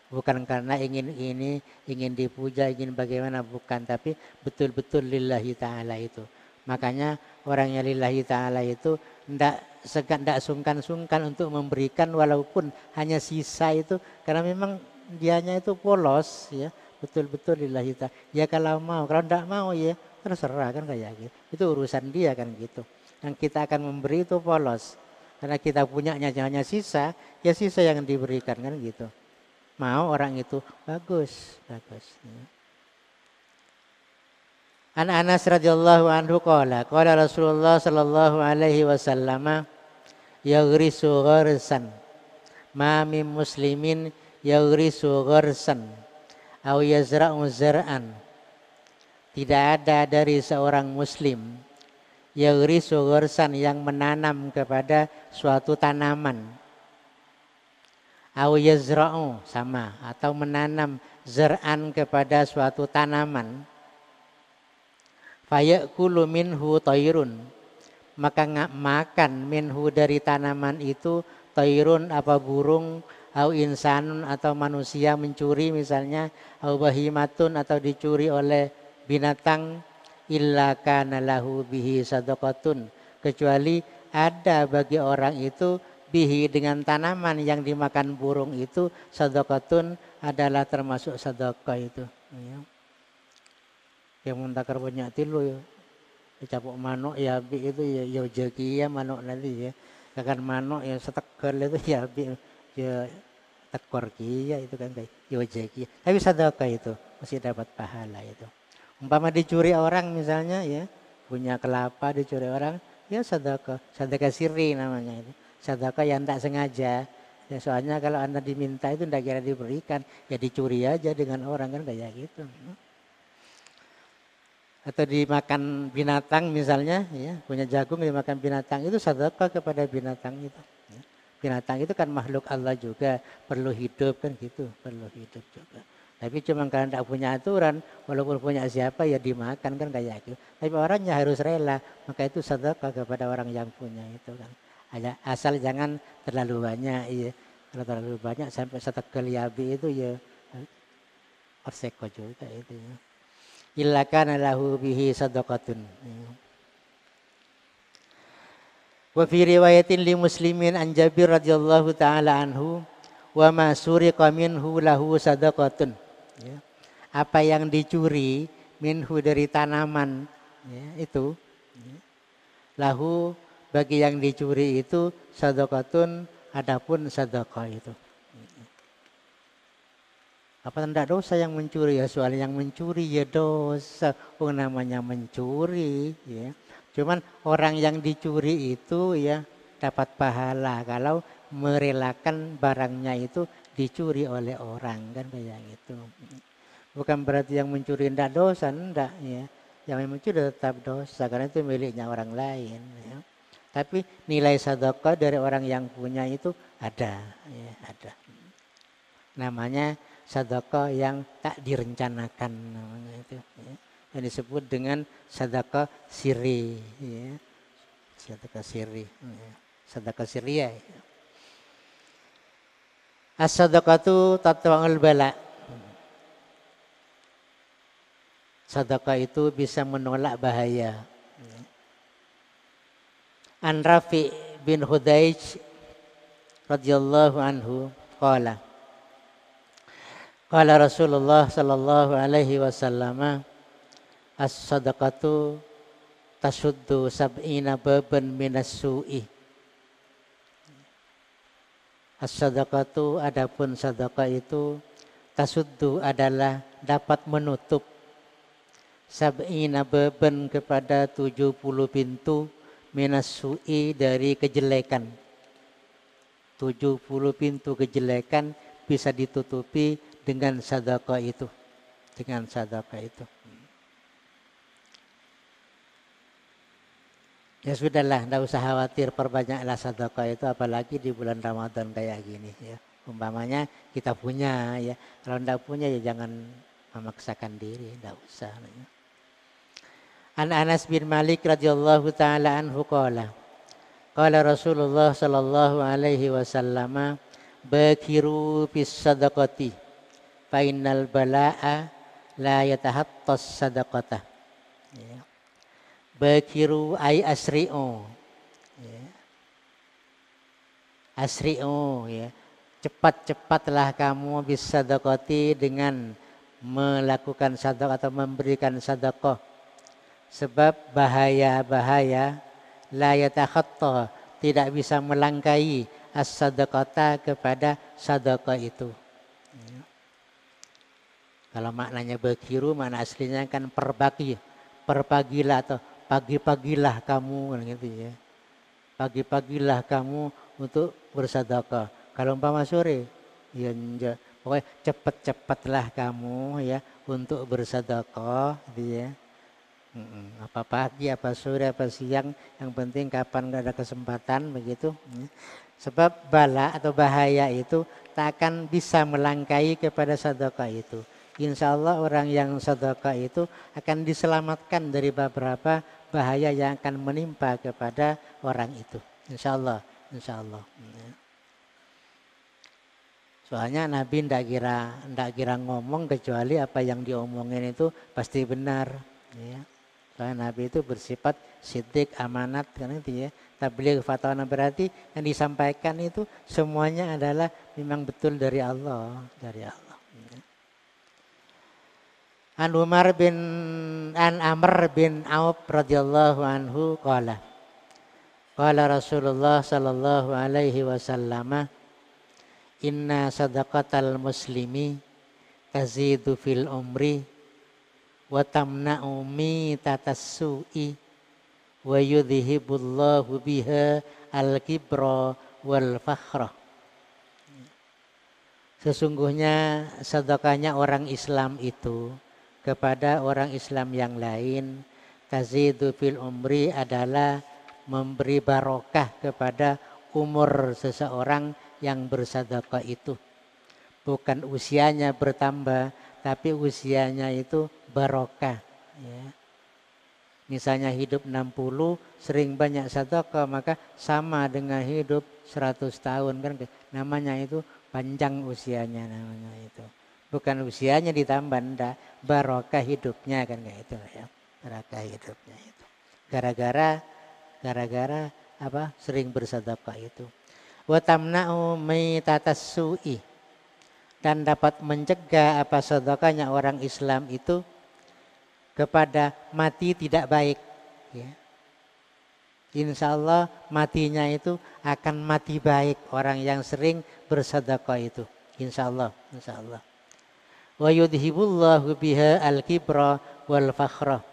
bukan karena ingin dipuja, ingin bagaimana, bukan, tapi betul-betul lillahi ta'ala itu. Makanya orang yang lillahi ta'ala itu tidak sungkan-sungkan untuk memberikan walaupun hanya sisa itu, karena memang dianya itu polos ya, betul-betul lillahi ta'ala. Ya kalau mau, kalau tidak mau ya terserah kan kayak gitu. Itu urusan dia kan gitu. Yang kita akan memberi itu polos. Karena kita punyanya hanya sisa, ya sisa yang diberikan kan gitu. Mau orang itu bagus, bagus. An Anas radhiyallahu anhu qala Rasulullah sallallahu alaihi wasallam yaghrisu gharsan ma min muslimin yaghrisu gharsan aw yazra'u zar'an. Tidak ada dari seorang muslim yaghrisu gharsan yang menanam kepada suatu tanaman, aw yazra'u sama atau menanam zar'an kepada suatu tanaman, fayakulu minhu tayrun, maka makan minhu dari tanaman itu tayrun apa burung, au insanun atau manusia mencuri misalnya, au bahimatun atau dicuri oleh binatang, illa kana lahu bihi sadaqatun, kecuali ada bagi orang itu bihi dengan tanaman yang dimakan burung itu sadaqatun, adalah termasuk sedekah itu. Yang muntakar banyak tilu ya, capuk manuk ya bi itu ya rezeki ya manuk nanti ya, kan manuk ya setekel itu ya bi ya tekor kia itu kan kayak ya rezeki. Tapi sedekah itu masih dapat pahala itu. Umpama dicuri orang misalnya ya, punya kelapa dicuri orang, ya sedekah sirri namanya itu. Sedekah yang tak sengaja. Ya soalnya kalau Anda diminta itu tidak kira diberikan, ya dicuri aja dengan orang kan kayak gitu. Atau dimakan binatang misalnya, ya punya jagung dimakan binatang, itu sedekah kepada binatang itu. Binatang itu kan makhluk Allah juga, perlu hidup kan gitu, perlu hidup juga. Tapi cuma karena tidak punya aturan, walaupun punya siapa ya dimakan kan kayak gitu. Tapi orangnya harus rela, maka itu sedekah kepada orang yang punya itu kan. Asal jangan terlalu banyak, ya. Kalau terlalu banyak sampai setegel yabi itu ya perseko juga itu ya. Illa kana lahu bihi sadaqatun. Wa fi riwayatin li Muslimin an Jabir radhiyallahu taala anhu wa ma suriqa minhu lahu sadaqatun. Ya. Apa yang dicuri minhu dari tanaman ya, itu ya. Lahu bagi yang dicuri itu sadaqatun, adapun sedekah itu. Apa tidak dosa yang mencuri ya, soalnya yang mencuri ya dosa, namanya mencuri ya. Cuman orang yang dicuri itu ya dapat pahala kalau merelakan barangnya itu dicuri oleh orang kan kayak gitu. Bukan berarti yang mencuri tidak dosa, enggak ya. Yang mencuri tetap dosa karena itu miliknya orang lain ya. Tapi nilai sedekah dari orang yang punya itu ada ya, ada. Namanya sedekah yang tak direncanakan namanya itu ya. Yang disebut dengan sedekah sirri ya. Sedekah sirri ya. Sedekah sirriyah ya. As-sadaqatu tatwa'ul bala. Sedekah itu bisa menolak bahaya. An Rafi bin Hudaij radhiyallahu anhu qala Rasulullah sallallahu alaihi wasallam as-sadaqatu tasuddu sab'ina baban minas su'i. As-sadaqatu adapun sedekah itu tasuddu adalah dapat menutup sab'ina baban kepada 70 pintu minas su'i dari kejelekan. 70 pintu kejelekan bisa ditutupi dengan sedekah itu. Dengan sedekah itu. Ya sudahlah, tidak usah khawatir, perbanyaklah sedekah itu apalagi di bulan Ramadan kayak gini ya. Umpamanya kita punya ya. Kalau tidak punya ya jangan memaksakan diri, tidak usah. Ya. An Anas bin Malik radhiyallahu taala anhu qala Rasulullah sallallahu alaihi wasallam bakiru bis sadaqati fa innal balaa la yatahattas sadaqata. Ya. Bakiru ay asri'u. Ya. Asri'u ya. Cepat-cepatlah kamu bis sadaqati dengan melakukan sedekah atau memberikan sedekah. Sebab bahaya-bahaya la yatakhatta, tidak bisa melangkai as-sadaqata kepada sedekah itu. Ya. Kalau maknanya bakiru, makna aslinya kan perbagi, perpagilah atau pagi-pagilah kamu gitu ya. Pagi-pagilah kamu untuk bersedekah. Kalau umpama sore, ya pokoknya cepat-cepatlah kamu ya untuk bersedekah gitu ya. Apa pagi, apa sore, apa siang, yang penting kapan ada kesempatan begitu. Sebab bala atau bahaya itu tak akan bisa melangkai kepada sedekah itu. Insya Allah orang yang sedekah itu akan diselamatkan dari beberapa bahaya yang akan menimpa kepada orang itu. Insya Allah, insya Allah. Soalnya Nabi ndak kira ngomong kecuali apa yang diomongin itu pasti benar. Ya. Soalnya Nabi itu bersifat siddiq, amanat kan itu ya. Tabligh fatwa berarti yang disampaikan itu semuanya adalah memang betul dari Allah, dari Allah. An Amr bin Auf radhiyallahu anhu qala Rasulullah sallallahu alaihi wasallam, inna sadaqatal muslimi tazidu fil umri wa tamna'u mitatasu'i wa yudhibullahu biha al-kibra wal fakhra. Sesungguhnya sedekahnya orang Islam itu kepada orang Islam yang lain, tazidu fil umri, adalah memberi barokah kepada umur seseorang yang bersedekah itu. Bukan usianya bertambah, tapi usianya itu barokah. Ya. Misalnya hidup 60, sering banyak sedekah, maka sama dengan hidup 100 tahun kan. Namanya itu panjang usianya namanya itu. Bukan usianya ditambah, enggak, barokah hidupnya kan kayak itu ya. Barokah hidupnya itu. Gara-gara apa? Sering bersedekah itu. Wa tamna'u mitatasu'i, dan dapat mencegah apa sedekahnya orang Islam itu kepada mati tidak baik. Ya. Insya Allah matinya itu akan mati baik orang yang sering bersedekah itu. Insya Allah, insya Allah. Wa yudhibullahu biha al-kibra wal fakhra,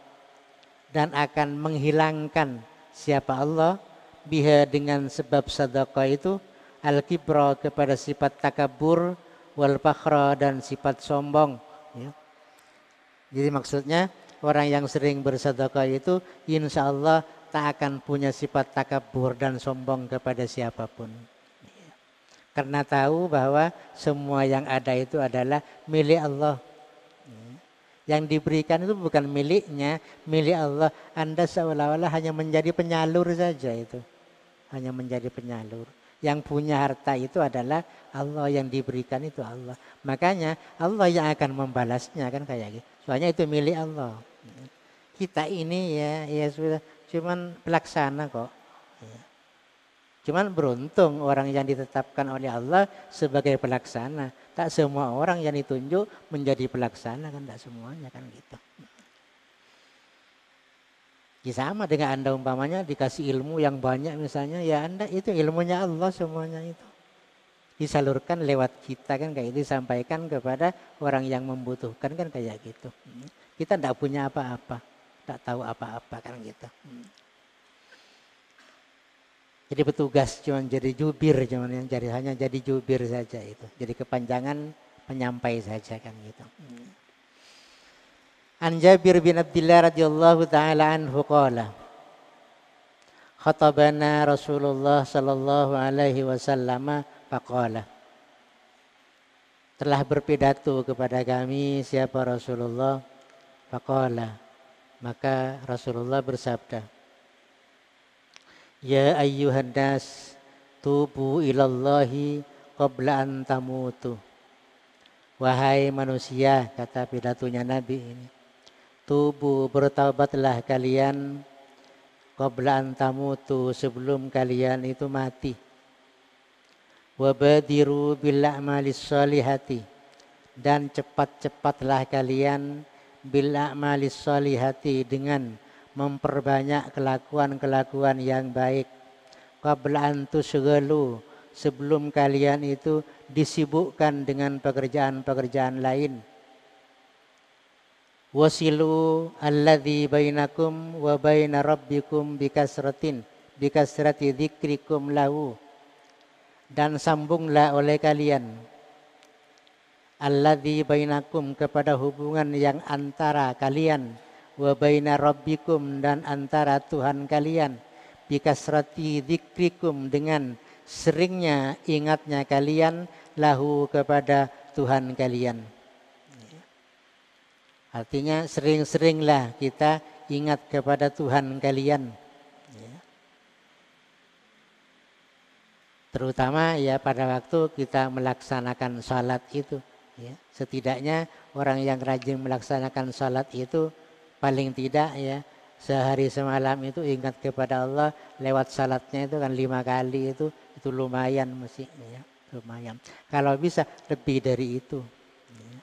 dan akan menghilangkan siapa Allah biha dengan sebab sedekah itu al-kibra kepada sifat takabur wal fakhra dan sifat sombong. Ya. Jadi maksudnya orang yang sering bersedekah itu insya Allah tak akan punya sifat takabur dan sombong kepada siapapun. Karena tahu bahwa semua yang ada itu adalah milik Allah. Yang diberikan itu bukan miliknya, milik Allah. Anda seolah-olah hanya menjadi penyalur saja itu. Hanya menjadi penyalur. Yang punya harta itu adalah Allah, yang diberikan itu Allah. Makanya Allah yang akan membalasnya kan kayak gitu. Soalnya itu milik Allah. Kita ini ya sudah cuman pelaksana kok. Cuman beruntung orang yang ditetapkan oleh Allah sebagai pelaksana. Tak semua orang yang ditunjuk menjadi pelaksana kan, tak semuanya kan gitu. Ya sama dengan Anda umpamanya dikasih ilmu yang banyak misalnya, ya Anda itu ilmunya Allah semuanya itu. Disalurkan lewat kita kan kayak itu, disampaikan kepada orang yang membutuhkan kan kayak gitu. Kita tidak punya apa-apa, tak tahu apa-apa kan gitu. Jadi petugas cuman jadi jubir, cuman yang hanya jadi jubir saja itu. Jadi kepanjangan penyampai saja kan gitu. An Jabir bin Abdullah radhiyallahu taala anhu qala khatabana Rasulullah sallallahu alaihi wasallam faqala, telah berpidato kepada kami siapa Rasulullah, faqala, maka Rasulullah bersabda, ya ayyuhan nas tubu ilallahi qabla an tamutu. Wahai manusia, kata pidatonya Nabi ini, tubu, bertaubatlah kalian, qabla an tamutu, sebelum kalian itu mati. Wabadiru bil a'malis salihati, dan cepat-cepatlah kalian bil a'malis salihati, dengan memperbanyak kelakuan-kelakuan yang baik. Qabla an tusyghalu, sebelum kalian itu disibukkan dengan pekerjaan-pekerjaan lain. Wasilu alladzi bainakum wa baina rabbikum bikasrati dzikrikum lahu, dan sambunglah oleh kalian alladzi bainakum, kepada hubungan yang antara kalian, wa baina rabbikum, dan antara Tuhan kalian, bikasrati dzikrikum, dengan seringnya ingatnya kalian, lahu, kepada Tuhan kalian. Artinya sering-seringlah kita ingat kepada Tuhan kalian. Terutama ya pada waktu kita melaksanakan salat itu. Ya. Setidaknya orang yang rajin melaksanakan salat itu paling tidak ya sehari semalam itu ingat kepada Allah lewat salatnya itu kan 5 kali, itu lumayan mesti ya, lumayan. Kalau bisa lebih dari itu. Ya.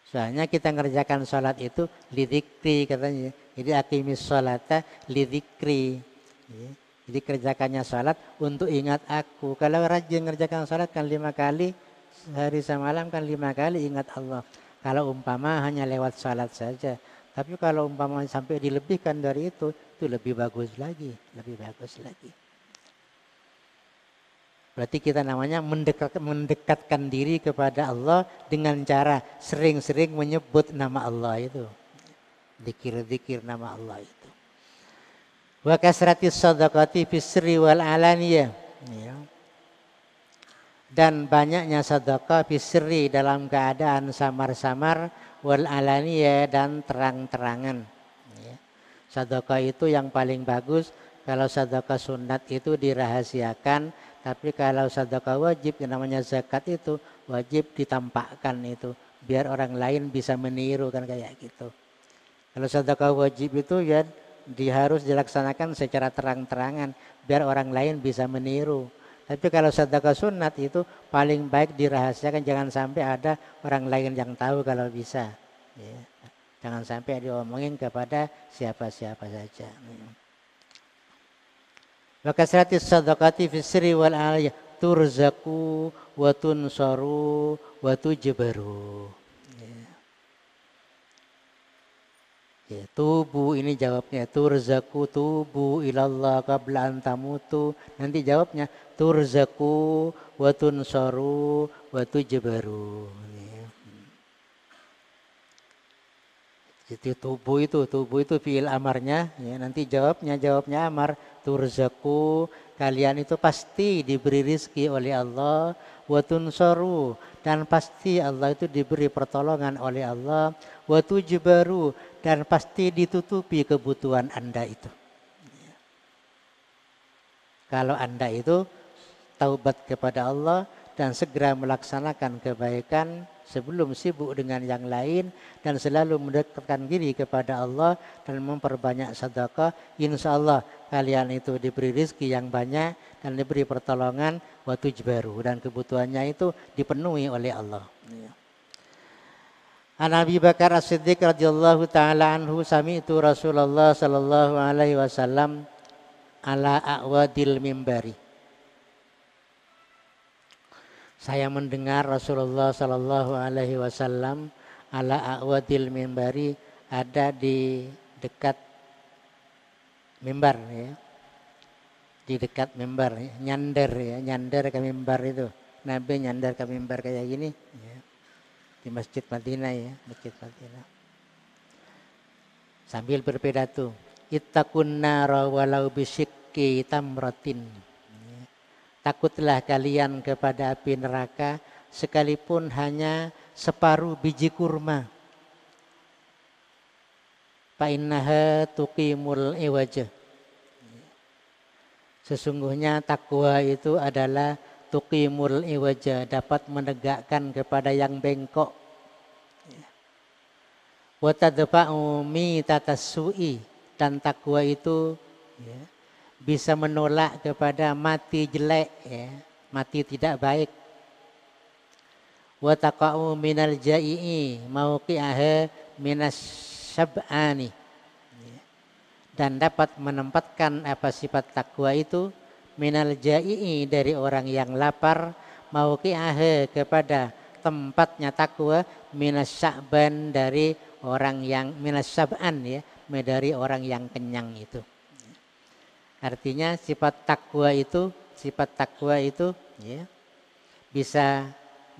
Soalnya kita ngerjakan salat itu lidzikri katanya. Jadi aqimis sholata lidzikri. Ya. Jadi kerjakannya salat untuk ingat aku. Kalau rajin ngerjakan salat kan 5 kali, sehari semalam kan 5 kali ingat Allah. Kalau umpama hanya lewat salat saja. Tapi kalau umpama sampai dilebihkan dari itu lebih bagus lagi, lebih bagus lagi. Berarti kita namanya mendekatkan diri kepada Allah dengan cara sering-sering menyebut nama Allah itu. Zikir-zikir nama Allah itu. Wa kasratis shadaqati fis sirri wal alaniyah. Ya. Dan banyaknya sedekah fis sirri, dalam keadaan samar-samar, wal alaniyah, dan terang-terangan. Ya. Sedekah itu yang paling bagus. Kalau sedekah sunat itu dirahasiakan, tapi kalau sedekah wajib yang namanya zakat itu wajib ditampakkan itu biar orang lain bisa meniru kan kayak gitu. Kalau sedekah wajib itu ya harus dilaksanakan secara terang-terangan biar orang lain bisa meniru. Tapi kalau sedekah sunat itu paling baik dirahasiakan, jangan sampai ada orang lain yang tahu kalau bisa. Ya. Jangan sampai diomongin kepada siapa-siapa saja. Wa kasratis shadaqati fis sirri wal aliyah turzaku wa tunsaru wa tujbaru. Ya, tubu ini jawabnya turzaku, tubu ilallah qabla an tamutu. Nanti jawabnya turzaku wa tunsaru wa tujbaru. Jadi tubuh itu fiil amarnya ya, nanti jawabnya amar, turzaku, kalian itu pasti diberi rizki oleh Allah, wa tunsaru, dan pasti Allah itu diberi pertolongan oleh Allah, wa tujbaru, dan pasti ditutupi kebutuhan Anda itu. Kalau Anda itu taubat kepada Allah dan segera melaksanakan kebaikan sebelum sibuk dengan yang lain, dan selalu mendekatkan diri kepada Allah dan memperbanyak sedekah, insya Allah kalian itu diberi rezeki yang banyak dan diberi pertolongan, wa tujbaru, dan kebutuhannya itu dipenuhi oleh Allah. An Abi Bakar As-Siddiq radhiyallahu taala anhu sami'tu Rasulullah sallallahu alaihi wasallam ala a'wadil mimbari. Saya mendengar Rasulullah sallallahu alaihi wasallam ala a'wadil mimbari, ada di dekat mimbar ya. Di dekat mimbar, nyander ke mimbar itu. Nabi nyander ke mimbar kayak gini ya. Di Masjid Madinah ya, Masjid Madinah. Sambil berpidato, ittaqun nara walau bisyikki tamratin. Takutlah kalian kepada api neraka sekalipun hanya separuh biji kurma. Fa innaha tuqimul iwajah. Sesungguhnya takwa itu adalah tuqimul iwajah, dapat menegakkan kepada yang bengkok. Wa tadfa'u mitatas su'i, dan takwa itu ya, bisa menolak kepada mati jelek ya, mati tidak baik. Wa taqa'u minal jai'i mauqi'aha minas syab'ani, dan dapat menempatkan apa sifat takwa itu minal jai'i dari orang yang lapar mauqi'ah kepada tempatnya takwa minas sya'ban dari orang yang minas syab'an ya, dari orang yang kenyang itu. Artinya sifat takwa itu ya, bisa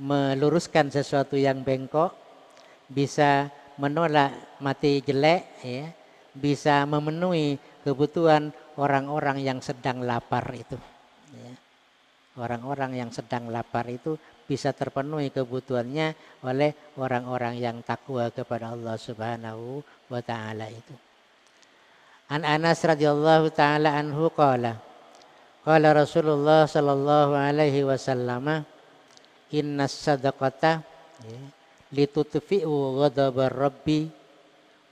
meluruskan sesuatu yang bengkok, bisa menolak mati jelek ya, bisa memenuhi kebutuhan orang-orang yang sedang lapar itu ya. Orang-orang yang sedang lapar itu bisa terpenuhi kebutuhannya oleh orang-orang yang takwa kepada Allah Subhanahu wa taala itu. An Anas radhiyallahu taala anhu qala Rasulullah sallallahu alaihi wasallam innas sadaqata litutfi'u ghadabar rabbi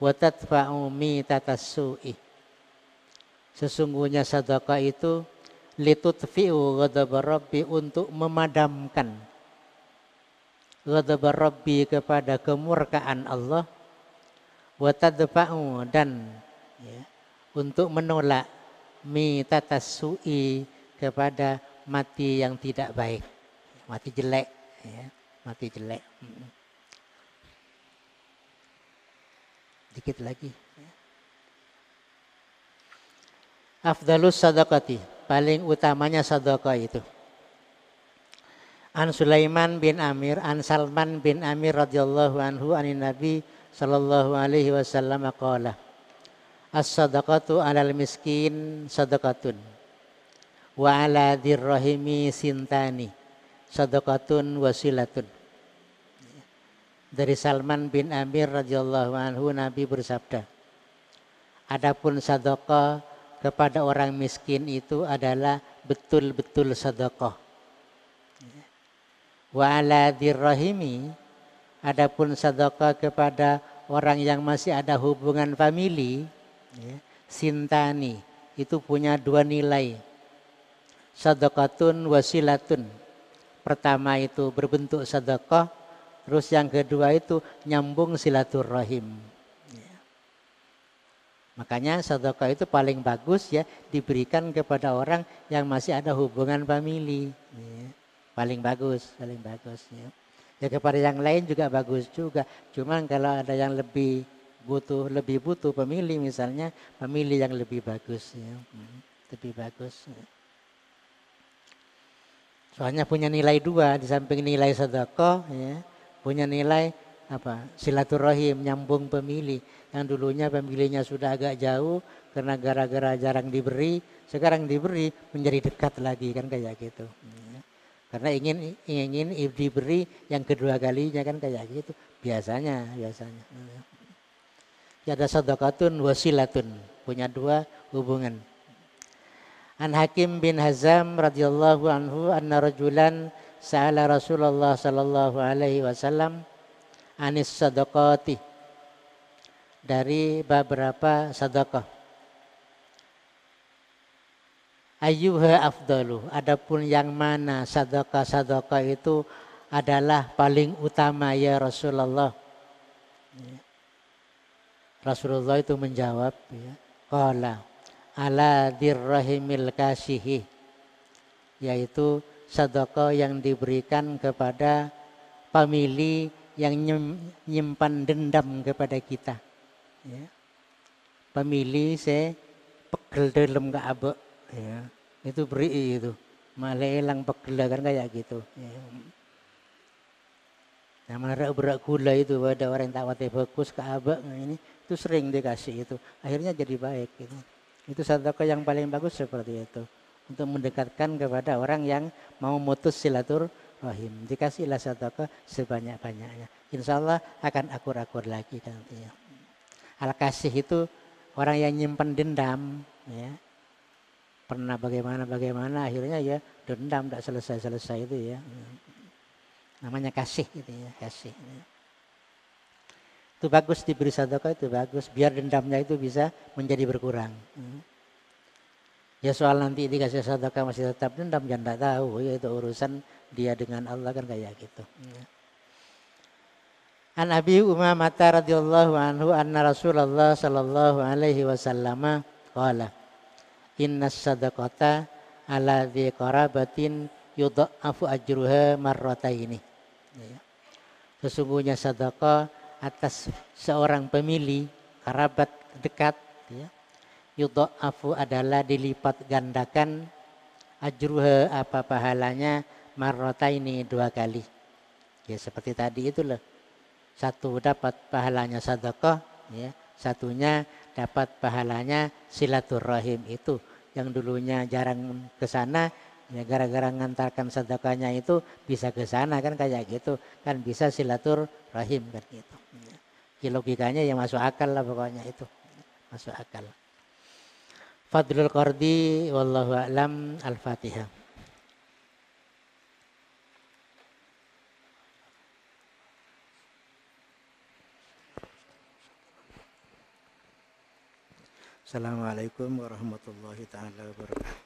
wa tadfa'u mitatas su'i. Sesungguhnya sedekah itu litutfi'u ghadabar rabbi, untuk memadamkan ghadabar rabbi, kepada kemurkaan Allah, wa tadfa'u, dan ya, untuk menolak mitatas su'i, kepada mati yang tidak baik, mati jelek ya, mati jelek. Dikit lagi. Afdalus sadaqati, paling utamanya sedekah itu. An Sulaiman bin Amir, an Salman bin Amir radhiyallahu anhu anin Nabi sallallahu alaihi wasallam qala as-sadaqatu 'alal miskin sadaqatun wa 'ala dzirrahimi sintani sadaqatun wasilatun. Dari Salman bin Amir radhiyallahu anhu, Nabi bersabda, adapun sedekah kepada orang miskin itu adalah betul-betul sedekah. Wa ala dzirrahimi, adapun sedekah kepada orang yang masih ada hubungan famili, ya, sintani, itu punya dua nilai. Sadaqatun wasilatun. Pertama itu berbentuk sedekah, terus yang kedua itu nyambung silaturahim. Ya. Makanya sedekah itu paling bagus ya diberikan kepada orang yang masih ada hubungan famili. Ya. Paling bagus ya. Ya kepada yang lain juga bagus juga. Cuman kalau ada yang lebih butuh pemilih, misalnya pemilih yang lebih bagus ya. Lebih bagus. Ya. Soalnya punya nilai dua, di samping nilai sedekah ya, punya nilai apa? Silaturahim, nyambung pemilih. Yang dulunya pemilihnya sudah agak jauh karena gara-gara jarang diberi, sekarang diberi menjadi dekat lagi kan kayak gitu. Ya. Karena ingin diberi yang kedua kalinya kan kayak gitu. Biasanya. Ya ada sadaqatun wasilatun, punya dua hubungan. An Hakim bin Hazam radhiyallahu anhu anna rajulan sa'ala Rasulullah sallallahu alaihi wasallam anis sadaqati, dari beberapa sedekah. Ayyuha afdalu, adapun yang mana sedekah itu adalah paling utama ya Rasulullah. Rasulullah itu menjawab ya, qala ala dirrahimil kasihi, yaitu sedekah yang diberikan kepada famili yang nyimpan dendam kepada kita ya. Famili se pegel dalam kaabek ya. Itu beri itu malah hilang pegel kan kayak gitu ya. Nah berak gula itu pada orang yang takwatnya bagus kaabek ini itu sering dikasih itu, akhirnya jadi baik gitu. Itu sedekah yang paling bagus seperti itu. Untuk mendekatkan kepada orang yang mau mutus silaturahim. Dikasihlah sedekah sebanyak-banyaknya. Insya Allah akan akur-akur lagi nantinya. Al-kasih itu orang yang nyimpan dendam. Ya. Pernah bagaimana akhirnya ya dendam tidak selesai-selesai itu ya. Namanya kasih gitu ya. Kasih. Itu bagus diberi sedekah, itu bagus biar dendamnya itu bisa menjadi berkurang. Ya soal nanti dikasih sedekah masih tetap dendam ya enggak tahu ya, itu urusan dia dengan Allah kan kayak gitu. An Abi Umamah radhiyallahu anhu anna Rasulullah sallallahu alaihi wasallam qala innas sadaqata ala dzi qarabatin yudha'afu ajruha marrataini. Ya. Sesungguhnya sedekah atas seorang pemilih kerabat dekat, ya, yudha'afu adalah dilipat gandakan, ajruha apa pahalanya, marrataini 2 kali. Ya seperti tadi itulah, satu dapat pahalanya sedekah, ya, satunya dapat pahalanya silaturahim. Itu yang dulunya jarang ke sana, ya gara-gara ngantarkan sedekahnya itu bisa ke sana kan, kayak gitu kan, bisa silaturahim kan gitu. Ya, logikanya yang masuk akal lah pokoknya, itu masuk akal. Fadlul qardi wallahu a'lam. Al-Fatihah. Assalamualaikum warahmatullahi taala wabarakatuh.